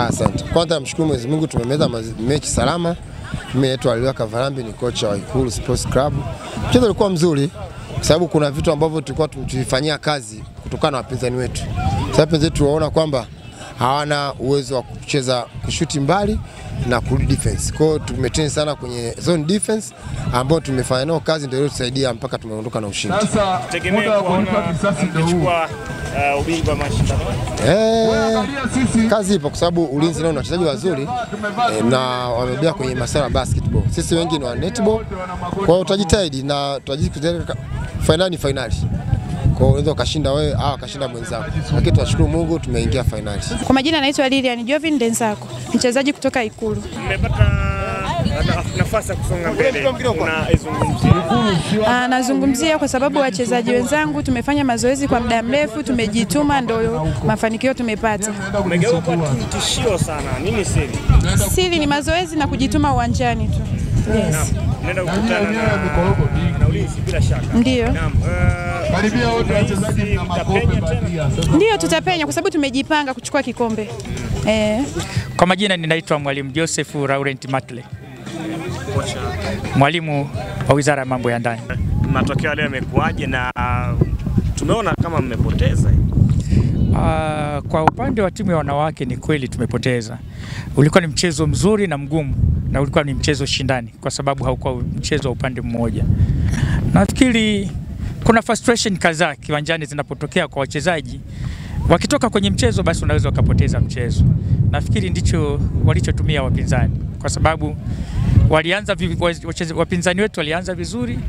Asante. Kwanza namshukuru Mwenyezi Mungu tumemaliza mechi salama. Mimi naitwa Aliwa Kavarambi, ni kocha wa Ikulu Sports Club. Mchezo ulikuwa mzuri kwa sababu kuna vitu ambavyo tulikuwa tulifanyia kazi kutokana na wapinzani wetu. Sasa wapinzani wetu waona kwamba hawana uwezo wa kucheza kushuti mbali na kurudi defense. Kwa hiyo tumetrain sana kwenye zone defense ambao tumefanya nao kazi, ndio ilitusaidia mpaka tumeondoka na ushindi. Sasa tegemea kuona mkichukua ubingwa mashindano. Kazi ipo kwa sababu Ulinzi nao na wachezaji wazuri na wamebeba kwenye masuala ya basketball. Sisi wengi ni wa netball. Kwa hiyo tutajitahidi na tutajitahidi finali. Kwa hiyo unaweza ukashinda wewe au akashinda mwenzako. Lakini tunashukuru Mungu tumeingia finali. Kwa majina naitwa Lilian Jovin Densako, mchezaji kutoka Ikulu. Mmepata nafasi ya kusonga mbele. Unaizungumzia? Nazungumzia kwa sababu wachezaji wenzangu tumefanya mazoezi kwa muda mrefu, tumejituma, ndio mafanikio tumepata. Umegeuka kwa tishio sana. Nini siri? Siri ni mazoezi na kujituma uwanjani tu. Yes. Nenda kukutana na Ulinzi bila shaka. Ndio. Karibia wote wachezaji mtapenya tena. Ndio tutapenya kwa sababu tumejipanga kuchukua kikombe. Kwa majina ninaitwa Mwalimu Joseph Laurent Matle. Mwalimu wa Wizara ya Mambo ya Ndani. Matokeo leo yamekuaje na tumeona kama mmepoteza? Kwa upande wa timu ya wanawake ni kweli tumepoteza. Ulikuwa ni mchezo mzuri na mgumu na ulikuwa ni mchezo shindani kwa sababu haukuwa mchezo wa upande mmoja. Nafikiri kuna frustration kadhaa kiwanjani zinapotokea kwa wachezaji. Wakitoka kwenye mchezo basi unaweza ukapoteza mchezo. Nafikiri ndicho walichotumia wapinzani kwa sababu wapinzani wetu walianza vizuri,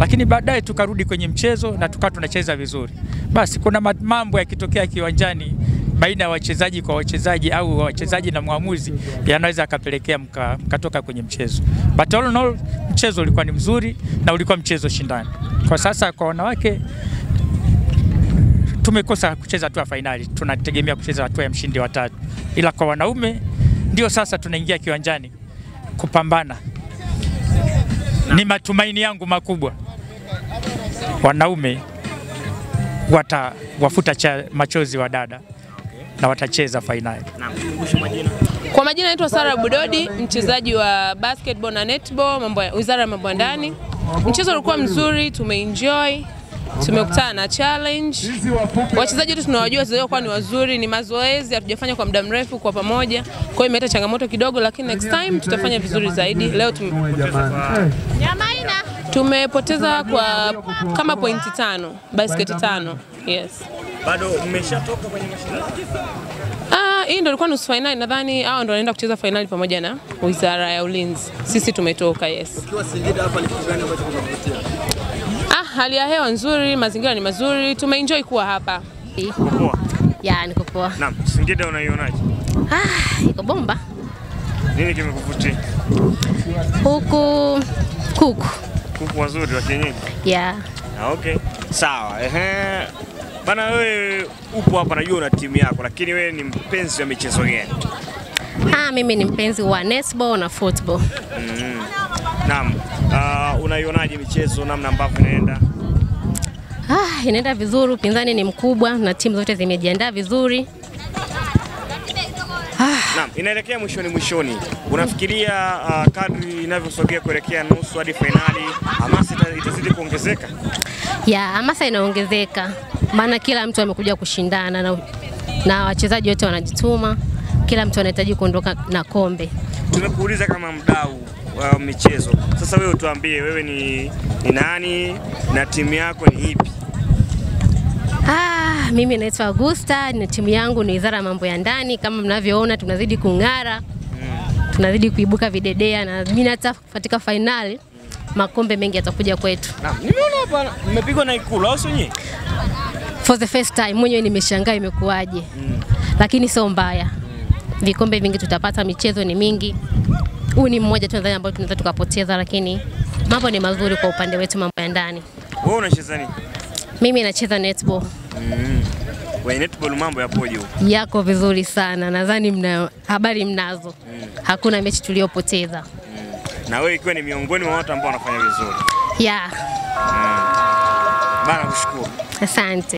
lakini baadaye tukarudi kwenye mchezo na tukawa tunacheza vizuri. Basi kuna mambo yakitokea kiwanjani baina ya wachezaji kwa wachezaji au wachezaji na mwamuzi yanaweza akapelekea mkatoka kwenye mchezo. But all in all, mchezo ulikuwa ni mzuri na ulikuwa mchezo shindani. Kwa sasa kwa wanawake tumekosa kucheza hatua ya finali, tunategemea kucheza hatua ya mshindi wa 3. Ila kwa wanaume ndio sasa tunaingia kiwanjani kupambana. Ni matumaini yangu makubwa wanaume wafuta machozi wa dada na watacheza finali. Kwa majina naitwa Sara Budodi, mchezaji wa basketball na netball, Wizara ya Mambo ya Ndani. Mchezo ulikuwa mzuri, tumeenjoy. Tumekutana na challenge. Wachezaji wetu tunawajua wachezaji kwa ni wazuri, ni mazoezi hatujafanya kwa muda mrefu kwa pamoja. Kwa hiyo imeleta changamoto kidogo, lakini next time tutafanya vizuri zaidi. Leo tumepoteza kwa kama pointi 5, basket 5. Yes. Bado mmeshatoka kwenye mashindano? Hii ndio ilikuwa nusu finali, nadhani hao ndio wanaenda kucheza finali pamoja na Wizara ya Ulinzi. Sisi tumetoka, yes. Ukiwa Singida hapa ni kitu gani ambacho kunavutia? Hali ya hewa nzuri, mazingira ni mazuri, tumeenjoy kuwa hapa. Poa. Ya, niko poa. Naam, Singida unaionaje? Iko bomba. Nini kimekuvutia? Kuku wazuri wa kienyeji? Yeah. Okay. Sawa. Bana wewe upo hapa najua una timu yako, lakini wewe ni mpenzi wa michezo gani? Mimi ni mpenzi wa netball na football. Naam. Unaionaje michezo namna ambavyo inaenda? Inaenda vizuri, upinzani ni mkubwa na timu zote zimejiandaa vizuri. Naam, inaelekea mwishoni. Unafikiria kadri inavyosogea kuelekea nusu hadi finali, hamasa itazidi kuongezeka? Hamasa inaongezeka. Maana kila mtu amekuja kushindana na wachezaji wote wanajituma. Kila mtu anahitaji kuondoka na kombe. Tumekuuliza kama mdau wa michezo. Sasa wewe tuambie wewe ni nani na timu yako ni ipi? Mimi naitwa Augusta, na timu yangu ni Wizara ya Mambo ya Ndani. Kama mnavyoona tunazidi kung'ara. Tunazidi kuibuka videdea na mimi hata katika finali makombe mengi yatakuja kwetu. Nimeona hapa mmepigwa na Ikulu au sio nyinyi? For the first time mwenyewe nimeshangaa imekuaje. Lakini sio mbaya. Vikombe vingi tutapata, michezo ni mingi. Huu ni mmoja tu ambao tunaweza tukapoteza, lakini mambo ni mazuri kwa upande wetu Mambo ya Ndani. Wewe unacheza nini? Mimi nacheza netball. Wewe netball mambo yapoje huko? Yako vizuri sana. Nadhani habari mnazo. Hakuna mechi tuliyopoteza. Na wewe ikiwa ni miongoni mwa watu ambao wanafanya vizuri. Yeah. Bana kushukuru. Asante.